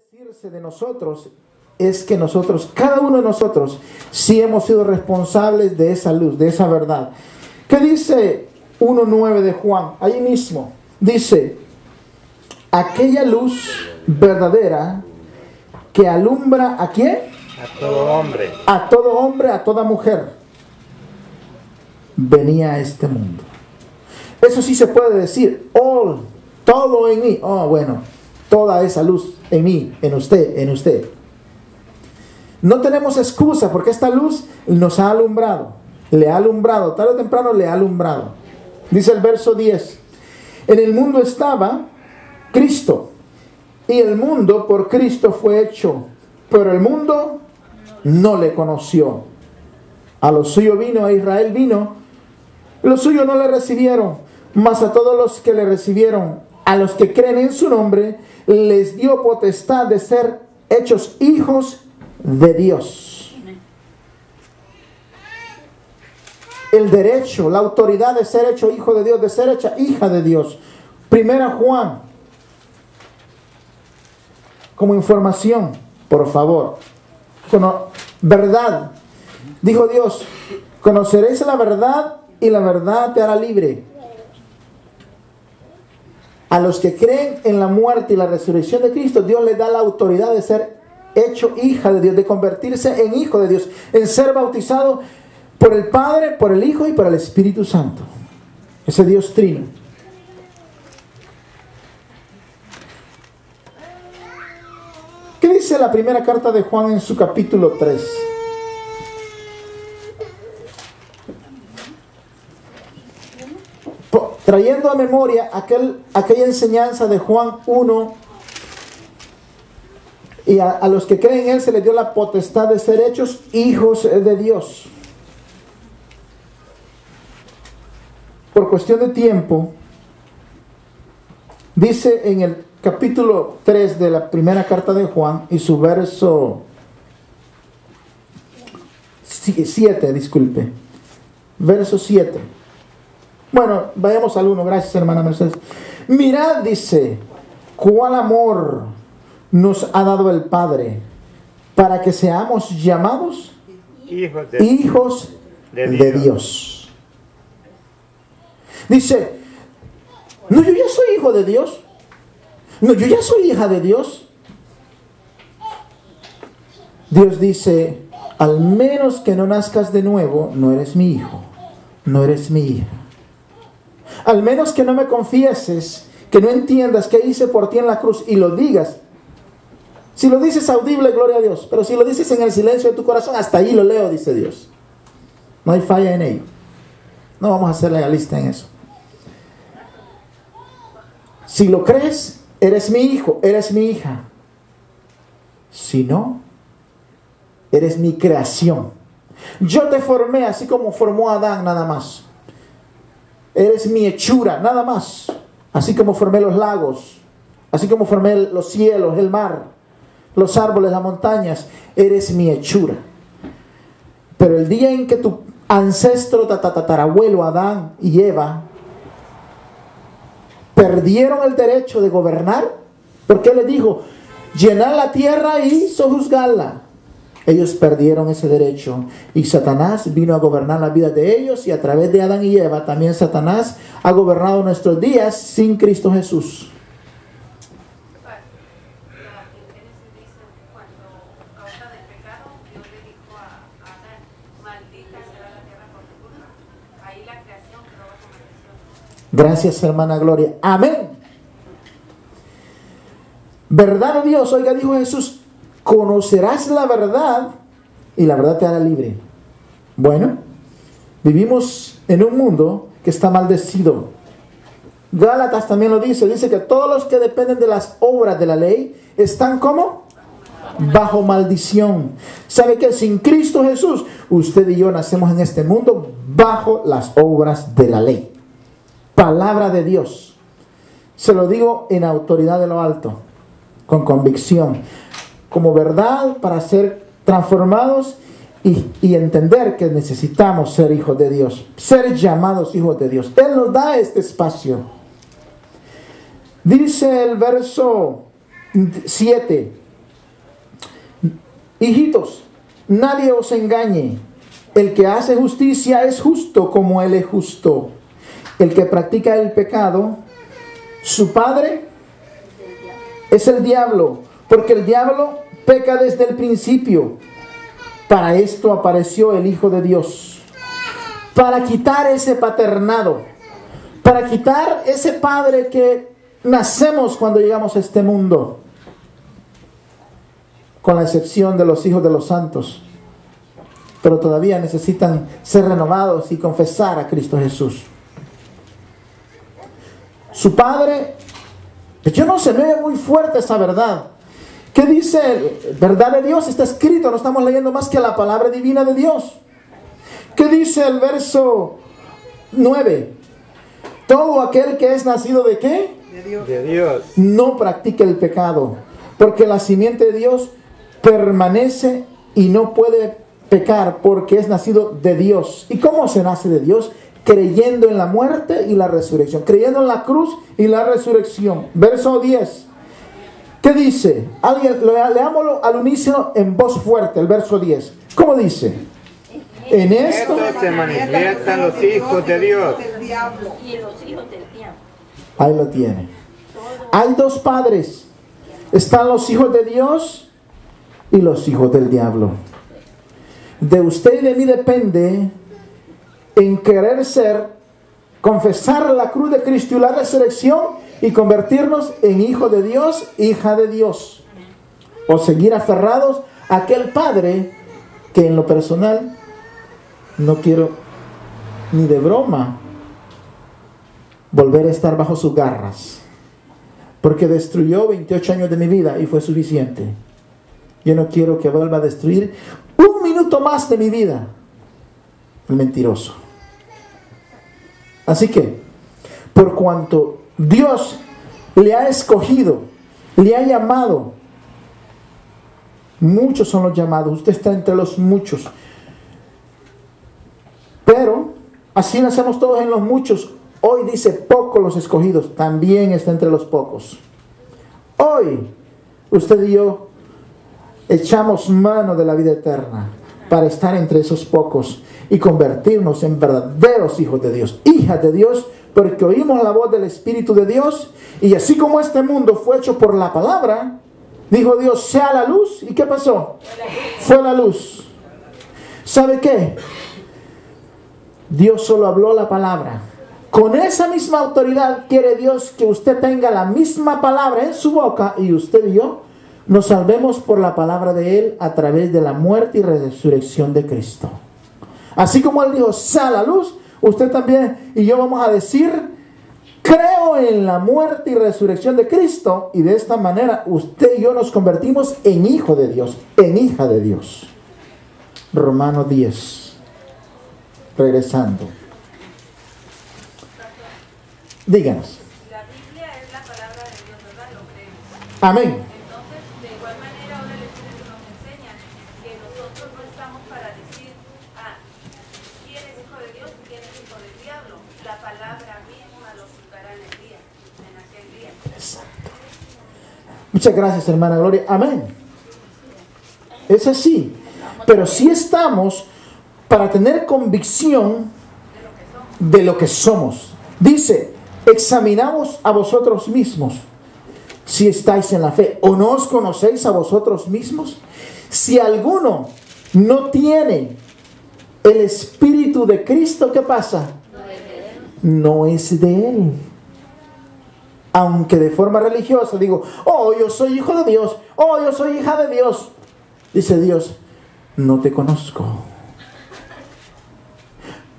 decirse de nosotros es que nosotros, cada uno de nosotros, sí hemos sido responsables de esa luz, de esa verdad. ¿Qué dice 1:9 de Juan? Ahí mismo dice: aquella luz verdadera que alumbra ¿a quién? A todo hombre. A todo hombre, a toda mujer, venía a este mundo. Eso sí se puede decir, todo en mí. Bueno, toda esa luz en mí, en usted. No tenemos excusa porque esta luz nos ha alumbrado. Le ha alumbrado, tarde o temprano le ha alumbrado. Dice el verso 10. En el mundo estaba Cristo, y el mundo por Cristo fue hecho, pero el mundo no le conoció. A lo suyo vino, a Israel vino, los suyos no le recibieron, mas a todos los que le recibieron, a los que creen en su nombre, les dio potestad de ser hechos hijos de Dios. El derecho, la autoridad de ser hecho hijo de Dios, de ser hecha hija de Dios. Primera Juan, como información, por favor. Verdad. Dijo Dios: conoceréis la verdad y la verdad te hará libre. A los que creen en la muerte y la resurrección de Cristo, Dios les da la autoridad de ser hecho hija de Dios, de convertirse en hijo de Dios, en ser bautizado por el Padre, por el Hijo y por el Espíritu Santo. Ese Dios trino. ¿Qué dice la primera carta de Juan en su capítulo 3? Trayendo a memoria aquella enseñanza de Juan 1, y a los que creen en Él se les dio la potestad de ser hechos hijos de Dios. Por cuestión de tiempo, dice en el capítulo 3 de la primera carta de Juan y su verso 7, verso 7. Bueno, vayamos al 1. Gracias, hermana Mercedes. Mirad, dice, cuál amor nos ha dado el Padre para que seamos llamados hijos de Dios. Dice: no, yo ya soy hijo de Dios. No, yo ya soy hija de Dios. Dios dice: al menos que no nazcas de nuevo, no eres mi hijo, no eres mi hija. Al menos que no me confieses, que no entiendas qué hice por ti en la cruz y lo digas. Si lo dices audible, gloria a Dios. Pero si lo dices en el silencio de tu corazón, hasta ahí lo leo, dice Dios. No hay falla en ello. No vamos a ser legalistas en eso. Si lo crees, eres mi hijo, eres mi hija. Si no, eres mi creación. Yo te formé así como formó a Adán, nada más. Eres mi hechura, nada más. Así como formé los lagos, así como formé los cielos, el mar, los árboles, las montañas. Eres mi hechura. Pero el día en que tu ancestro, tatarabuelo Adán y Eva perdieron el derecho de gobernar, porque Él les dijo: llenad la tierra y sojuzgadla. Ellos perdieron ese derecho y Satanás vino a gobernar la vida de ellos, y a través de Adán y Eva también Satanás ha gobernado nuestros días sin Cristo Jesús. Gracias, hermana Gloria. Amén. Verdad de Dios. Oiga, dijo Jesús: conocerás la verdad y la verdad te hará libre. Bueno, vivimos en un mundo que está maldecido. Gálatas también lo dice. Dice que todos los que dependen de las obras de la ley están ¿cómo? Bajo maldición. ¿Sabe qué? Sin Cristo Jesús, usted y yo nacemos en este mundo bajo las obras de la ley. Palabra de Dios. Se lo digo en autoridad de lo alto, con convicción, como verdad, para ser transformados y entender que necesitamos ser hijos de Dios, ser llamados hijos de Dios. Él nos da este espacio. Dice el verso 7: Hijitos, nadie os engañe. El que hace justicia es justo como Él es justo. El que practica el pecado, su padre es el diablo, porque el diablo peca desde el principio. Para esto apareció el Hijo de Dios, para quitar ese paternado, para quitar ese padre que nacemos cuando llegamos a este mundo, con la excepción de los hijos de los santos, pero todavía necesitan ser renovados y confesar a Cristo Jesús. Su padre, yo no sé, me ve muy fuerte esa verdad. ¿Qué dice? Verdad de Dios está escrito, no estamos leyendo más que la palabra divina de Dios. ¿Qué dice el verso 9? Todo aquel que es nacido ¿de qué? De Dios. No practica el pecado, porque la simiente de Dios permanece y no puede pecar porque es nacido de Dios. ¿Y cómo se nace de Dios? Creyendo en la muerte y la resurrección, creyendo en la cruz y la resurrección. Verso 10. ¿Qué dice? Leámoslo al unísono en voz fuerte, el verso 10. ¿Cómo dice? En esto se manifiestan los hijos de Dios y los hijos del diablo. Ahí lo tiene. Hay dos padres. Están los hijos de Dios y los hijos del diablo. De usted y de mí depende en querer ser, confesar la cruz de Cristo y la resurrección y convertirnos en hijo de Dios, hija de Dios. O seguir aferrados a aquel padre que en lo personal no quiero ni de broma volver a estar bajo sus garras, porque destruyó 28 años de mi vida y fue suficiente. Yo no quiero que vuelva a destruir un minuto más de mi vida el mentiroso. Así que, por cuanto Dios le ha escogido, le ha llamado, muchos son los llamados, usted está entre los muchos, pero así nacemos todos en los muchos. Hoy dice pocos los escogidos, también está entre los pocos. Hoy usted y yo echamos mano de la vida eterna para estar entre esos pocos y convertirnos en verdaderos hijos de Dios, hijas de Dios, porque oímos la voz del Espíritu de Dios. Y así como este mundo fue hecho por la palabra, dijo Dios, sea la luz. ¿Y qué pasó? Fue la luz. ¿Sabe qué? Dios solo habló la palabra. Con esa misma autoridad quiere Dios que usted tenga la misma palabra en su boca, y usted y yo nos salvemos por la palabra de Él a través de la muerte y resurrección de Cristo. Así como Él dijo, sea la luz, usted también y yo vamos a decir, creo en la muerte y resurrección de Cristo, y de esta manera usted y yo nos convertimos en hijo de Dios, en hija de Dios. Romanos 10. Regresando. Díganos. La Biblia es la palabra de Dios, ¿verdad? Lo creemos. Amén. Entonces, de igual manera, ahora el Espíritu nos enseña que nosotros no estamos para decir, quién es hijo de Dios y quién es hijo del diablo. La palabra misma lo juzgará en el día, en aquel día. Exacto. Muchas gracias, hermana Gloria. Amén. Es así. Pero sí estamos para tener convicción de lo que somos. Dice, examinaos a vosotros mismos si estáis en la fe. ¿O no os conocéis a vosotros mismos? Si alguno no tiene el Espíritu de Cristo, ¿qué pasa? No es de Él. Aunque de forma religiosa digo, oh, yo soy hijo de Dios, oh, yo soy hija de Dios. Dice Dios, no te conozco.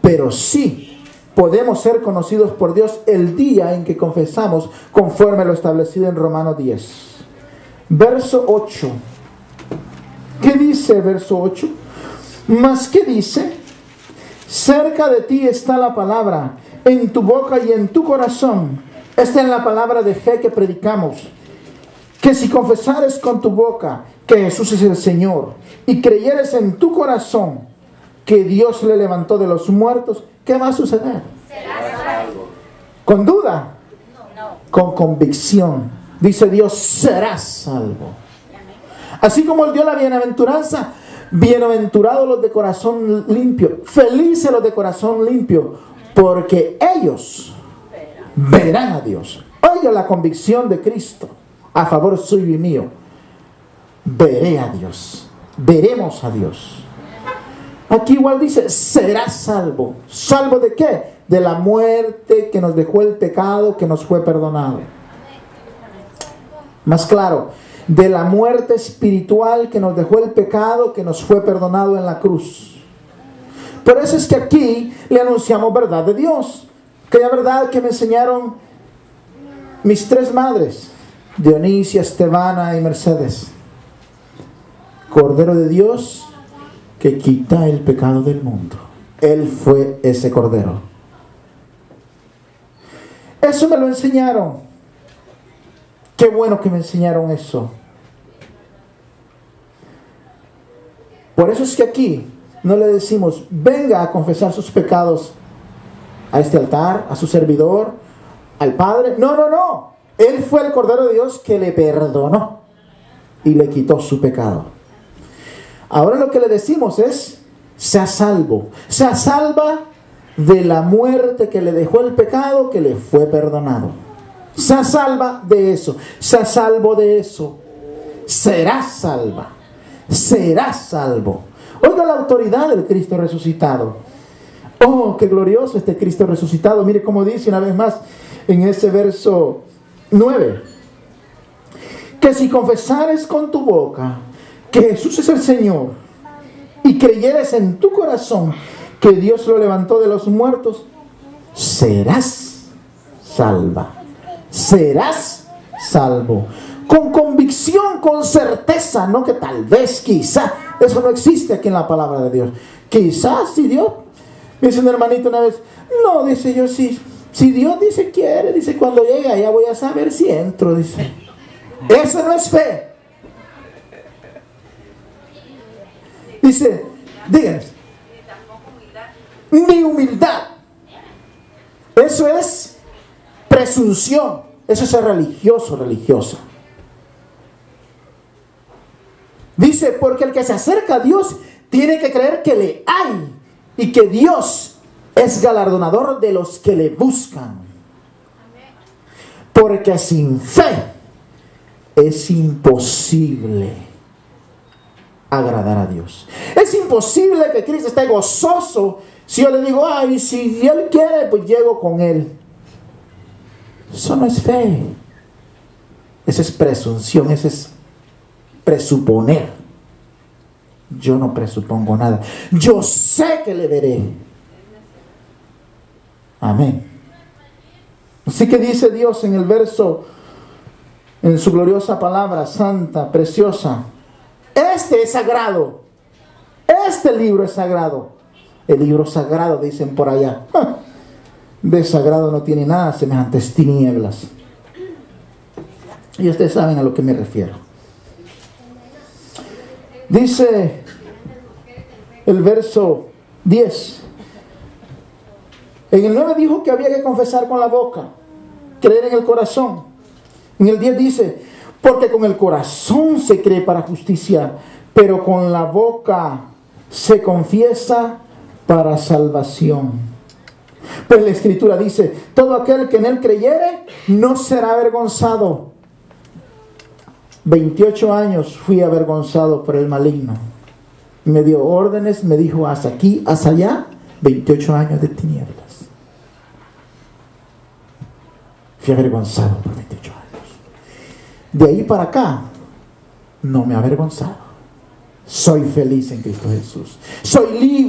Pero sí podemos ser conocidos por Dios el día en que confesamos conforme lo establecido en Romanos 10. Verso 8. ¿Qué dice verso 8? Mas ¿qué dice? Cerca de ti está la palabra, en tu boca y en tu corazón. Esta es la palabra de fe que predicamos. Que si confesares con tu boca que Jesús es el Señor y creyeres en tu corazón que Dios le levantó de los muertos, ¿qué va a suceder? ¿Serás salvo? ¿Con duda? No. Con convicción. Dice Dios, serás salvo. Así como Él dio la bienaventuranza, bienaventurados los de corazón limpio, felices los de corazón limpio, porque ellos verán a Dios. Oiga la convicción de Cristo a favor suyo y mío. Veré a Dios, veremos a Dios. Aquí igual dice, serás salvo. ¿Salvo de qué? De la muerte que nos dejó el pecado, que nos fue perdonado. Más claro, de la muerte espiritual que nos dejó el pecado, que nos fue perdonado en la cruz. Por eso es que aquí le anunciamos verdad de Dios. Aquella verdad que me enseñaron mis tres madres, Dionisia, Estebana y Mercedes. Cordero de Dios que quita el pecado del mundo. Él fue ese cordero. Eso me lo enseñaron. Qué bueno que me enseñaron eso. Por eso es que aquí no le decimos, venga a confesar sus pecados a este altar, a su servidor, al Padre. No, no, no. Él fue el Cordero de Dios que le perdonó y le quitó su pecado. Ahora lo que le decimos es, sea salvo. Sea salva de la muerte que le dejó el pecado, que le fue perdonado. Sea salva de eso. Sea salvo de eso. Será salva. Será salvo. Oiga la autoridad del Cristo resucitado. Oh, qué glorioso este Cristo resucitado. Mire cómo dice una vez más en ese verso 9. Que si confesares con tu boca que Jesús es el Señor y creyeres en tu corazón que Dios lo levantó de los muertos, serás salva. Serás salvo. Con convicción, con certeza, no que tal vez, quizá. Eso no existe aquí en la palabra de Dios. Quizás, si Dios, dice un hermanito una vez, no, dice yo, si Dios dice quiere, dice cuando llegue allá voy a saber si entro, dice. Eso no es fe. Dice, díganme, ni humildad. Eso es presunción. Eso es ser religioso, religiosa. Dice, porque el que se acerca a Dios tiene que creer que le hay y que Dios es galardonador de los que le buscan. Porque sin fe es imposible agradar a Dios. Es imposible que Cristo esté gozoso si yo le digo, ay, si Él quiere, pues llego con Él. Eso no es fe. Esa es presunción, ese es presuponer. Yo no presupongo nada. Yo sé que le veré. Amén. Así que dice Dios en el verso, en su gloriosa palabra santa, preciosa, este es sagrado. Este libro es sagrado. El libro sagrado, dicen por allá. De sagrado no tiene nada semejantes tinieblas. Y ustedes saben a lo que me refiero. Dice el verso 10. En el 9 dijo que había que confesar con la boca, creer en el corazón. En el 10 dice, porque con el corazón se cree para justicia, pero con la boca se confiesa para salvación. Pues la Escritura dice, todo aquel que en Él creyere no será avergonzado. 28 años fui avergonzado por el maligno. Me dio órdenes, me dijo hasta aquí, hasta allá. 28 años de tinieblas. Fui avergonzado por 28 años. De ahí para acá, no me he avergonzado. Soy feliz en Cristo Jesús. Soy libre.